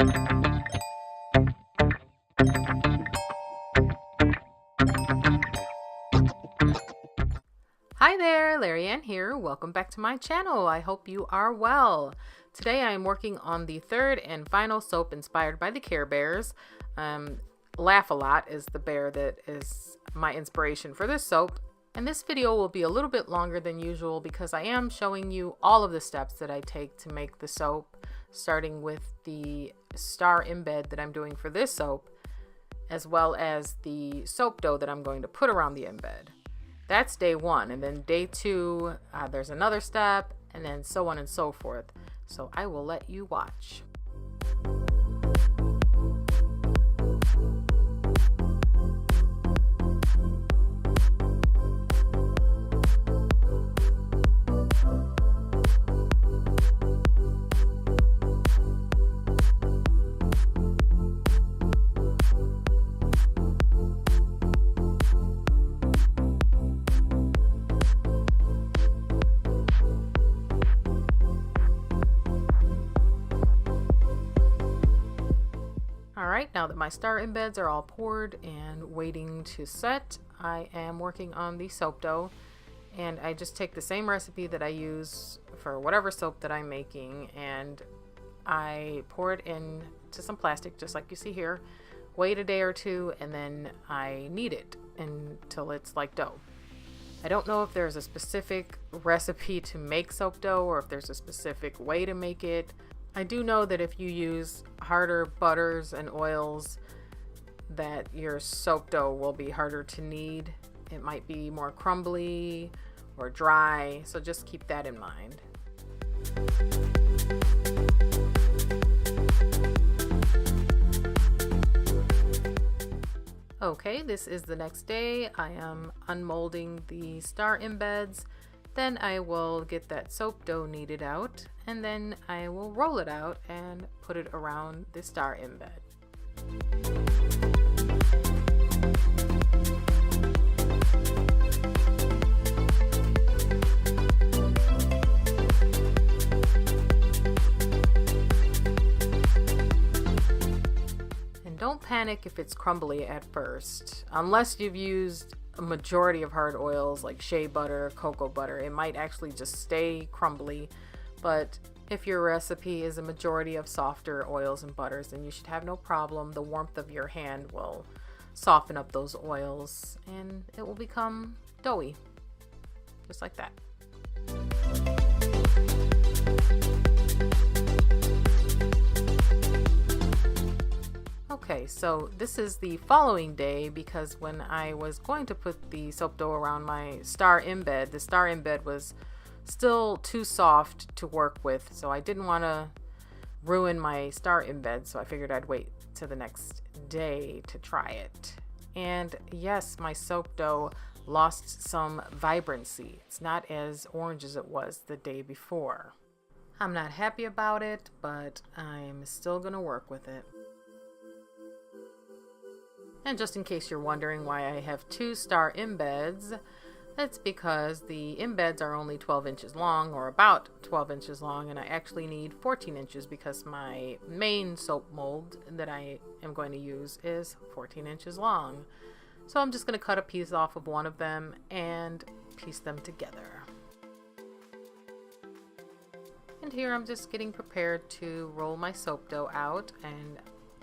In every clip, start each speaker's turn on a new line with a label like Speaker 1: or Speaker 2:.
Speaker 1: Hi there, Larry Ann here. Welcome back to my channel. I hope you are well. Today I am working on the third and final soap inspired by the Care Bears. Laugh a Lot is the bear that is my inspiration for this soap. And this video will be a little bit longer than usual because I am showing you all of the steps that I take to make the soap, starting with the star embed that I'm doing for this soap, as well as the soap dough that I'm going to put around the embed. That's day one, and then day two, there's another step, and then so on and so forth. So I will let you watch. Alright, now that my star embeds are all poured and waiting to set, I am working on the soap dough. And I just take the same recipe that I use for whatever soap that I'm making, and I pour it into some plastic, just like you see here, wait a day or two, and then I knead it until it's like dough. I don't know if there's a specific recipe to make soap dough or if there's a specific way to make it. I do know that if you use harder butters and oils, that your soap dough will be harder to knead. It might be more crumbly or dry, so just keep that in mind. Okay, this is the next day. I am unmolding the star embeds. Then I will get that soap dough kneaded out, and then I will roll it out and put it around the star embed. And don't panic if it's crumbly at first, unless you've used a majority of hard oils like shea butter, cocoa butter. It might actually just stay crumbly, but if your recipe is a majority of softer oils and butters, then you should have no problem. The warmth of your hand will soften up those oils and it will become doughy, just like that. Okay, so this is the following day, because when I was going to put the soap dough around my star embed, the star embed was still too soft to work with, so I didn't want to ruin my star embed, so I figured I'd wait till the next day to try it. And yes, my soap dough lost some vibrancy. It's not as orange as it was the day before. I'm not happy about it, but I'm still gonna work with it. And just in case you're wondering why I have two star embeds, that's because the embeds are only 12 inches long, or about 12 inches long, and I actually need 14 inches because my main soap mold that I am going to use is 14 inches long. So I'm just going to cut a piece off of one of them and piece them together. And here I'm just getting prepared to roll my soap dough out, and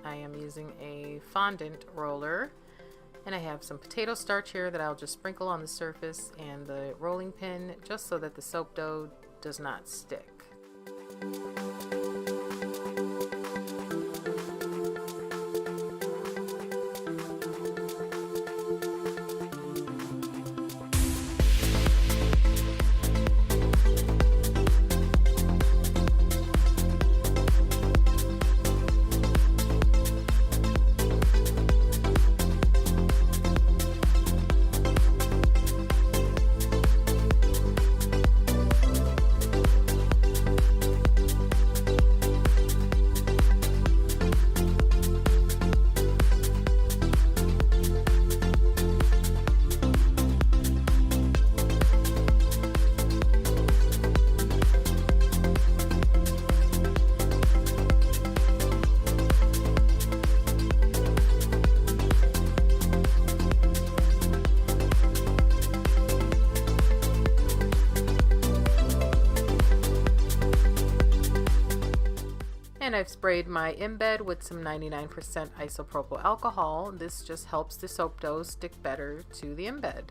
Speaker 1: I am using a fondant roller, and I have some potato starch here that I'll just sprinkle on the surface and the rolling pin, just so that the soap dough does not stick. And I've sprayed my Embed with some 99% isopropyl alcohol. This just helps the soap dough stick better to the Embed.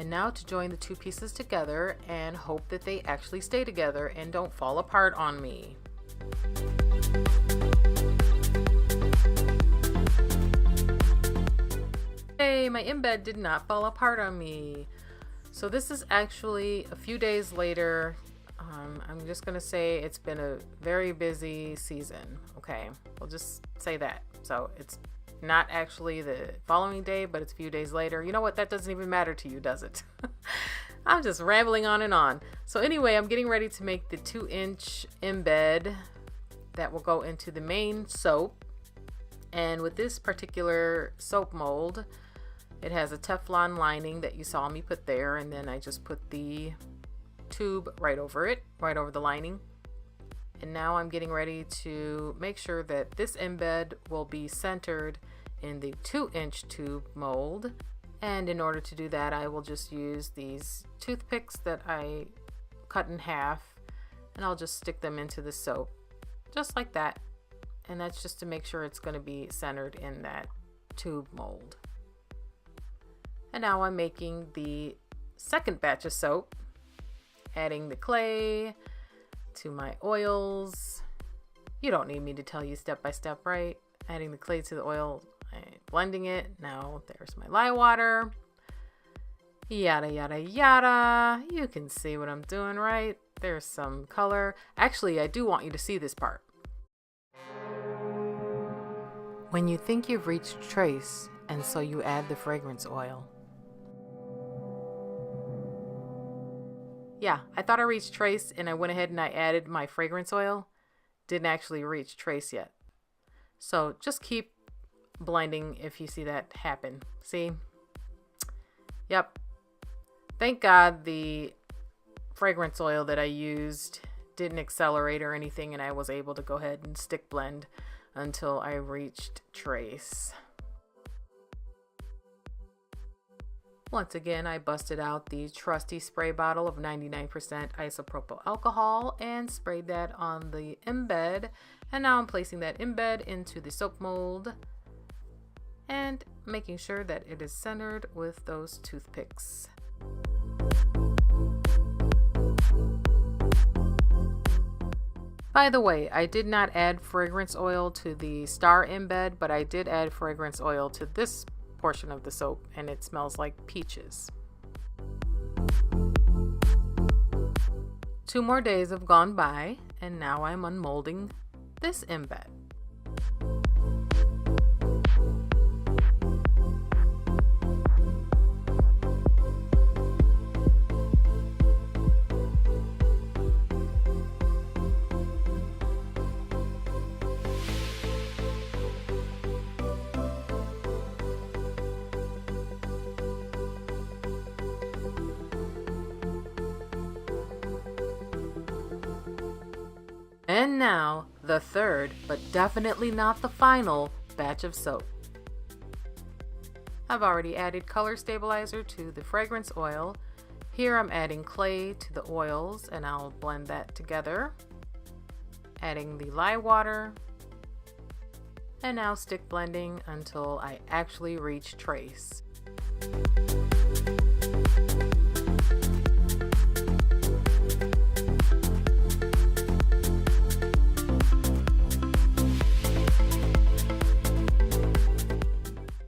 Speaker 1: Now to join the two pieces together and hope that they actually stay together and don't fall apart on me. Hey, my Embed did not fall apart on me. So this is actually a few days later. I'm just gonna say it's been a very busy season. Okay, we'll just say that. So it's not actually the following day, but it's a few days later. You know what? That doesn't even matter to you, does it? I'm just rambling on and on. So anyway, I'm getting ready to make the 2-inch embed that will go into the main soap. And with this particular soap mold, it has a Teflon lining that you saw me put there, and then I just put the tube right over it, right over the lining. And now I'm getting ready to make sure that this embed will be centered in the 2-inch tube mold. And in order to do that, I will just use these toothpicks that I cut in half, and I'll just stick them into the soap, just like that. And that's just to make sure it's going to be centered in that tube mold. And now I'm making the second batch of soap, adding the clay to my oils. You don't need me to tell you step by step, right? Adding the clay to the oil, blending it. Now there's my lye water. Yada yada yada. You can see what I'm doing, right? There's some color. Actually, I do want you to see this part. When you think you've reached trace, and so you add the fragrance oil. Yeah, I thought I reached trace and I went ahead and I added my fragrance oil. Didn't actually reach trace yet. So just keep blending if you see that happen. See? Yep. Thank God the fragrance oil that I used didn't accelerate or anything, and I was able to go ahead and stick blend until I reached trace. Once again, I busted out the trusty spray bottle of 99% isopropyl alcohol and sprayed that on the embed. And now I'm placing that embed into the soap mold and making sure that it is centered with those toothpicks. By the way, I did not add fragrance oil to the star embed, but I did add fragrance oil to this portion of the soap, and it smells like peaches. 2 more days have gone by, and now I'm unmolding this embed. And now, the third, but definitely not the final, batch of soap. I've already added color stabilizer to the fragrance oil. Here I'm adding clay to the oils, and I'll blend that together. Adding the lye water. And now stick blending until I actually reach trace.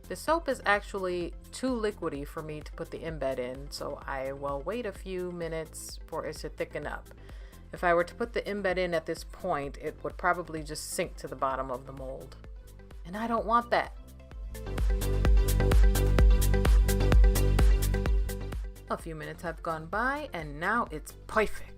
Speaker 1: The soap is actually too liquidy for me to put the embed in, so I will wait a few minutes for it to thicken up. If I were to put the embed in at this point, it would probably just sink to the bottom of the mold. and I don't want that. A few minutes have gone by, and now it's perfect.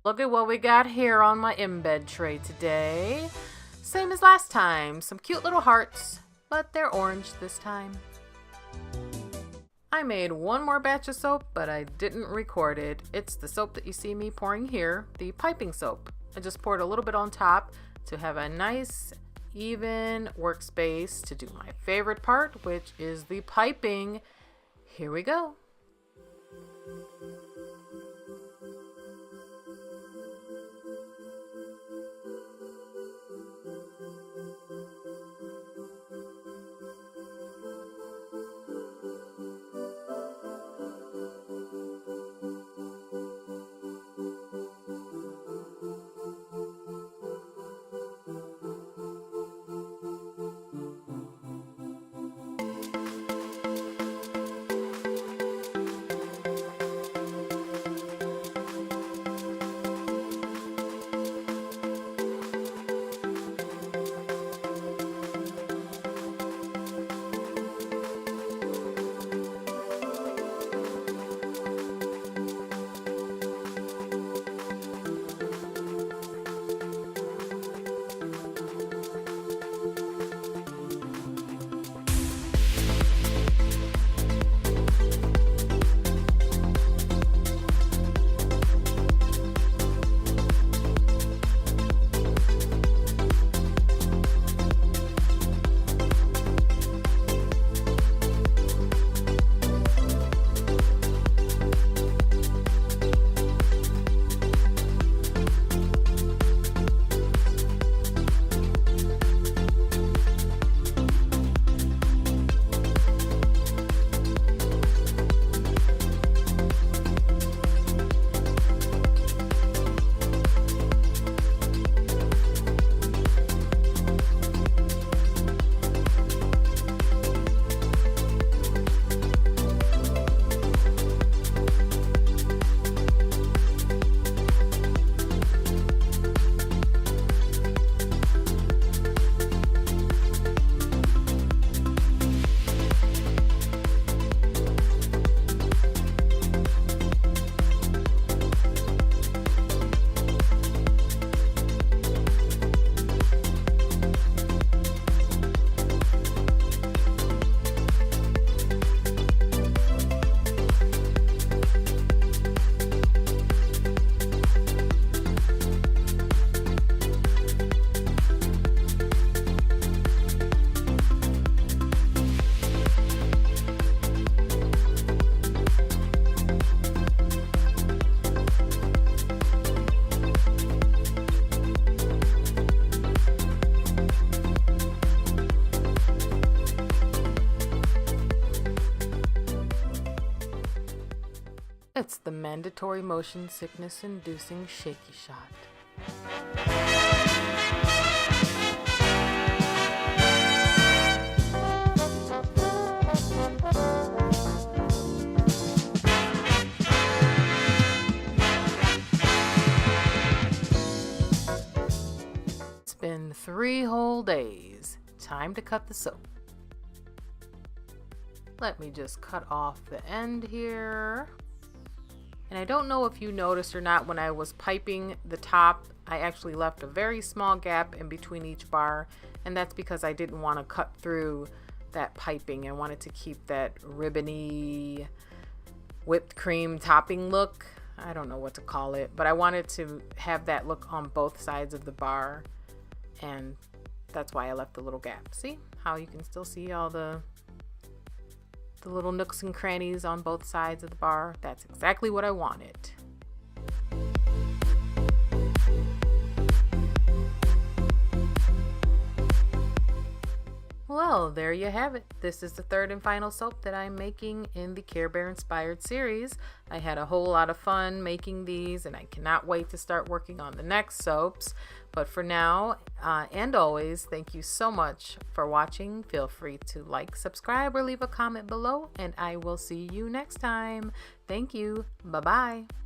Speaker 1: Look at what we got here on my embed tray today. Same as last time, some cute little hearts, but they're orange this time. I made one more batch of soap, but I didn't record it. It's the soap that you see me pouring here, the piping soap. I just poured a little bit on top to have a nice, even workspace to do my favorite part, which is the piping. Here we go. It's the mandatory motion sickness inducing shaky shot. It's been 3 whole days. Time to cut the soap. Let me just cut off the end here. And I don't know if you noticed or not, when I was piping the top, I actually left a very small gap in between each bar, and that's because I didn't want to cut through that piping. I wanted to keep that ribbony whipped cream topping look. I don't know what to call it, but I wanted to have that look on both sides of the bar, and that's why I left the little gap. See how you can still see all the little nooks and crannies on both sides of the bar? That's exactly what I wanted. Well, there you have it. This is the third and final soap that I'm making in the Care Bear inspired series. I had a whole lot of fun making these, and I cannot wait to start working on the next soaps. But for now, and always, thank you so much for watching. Feel free to like, subscribe, or leave a comment below, and I will see you next time. Thank you. Bye-bye.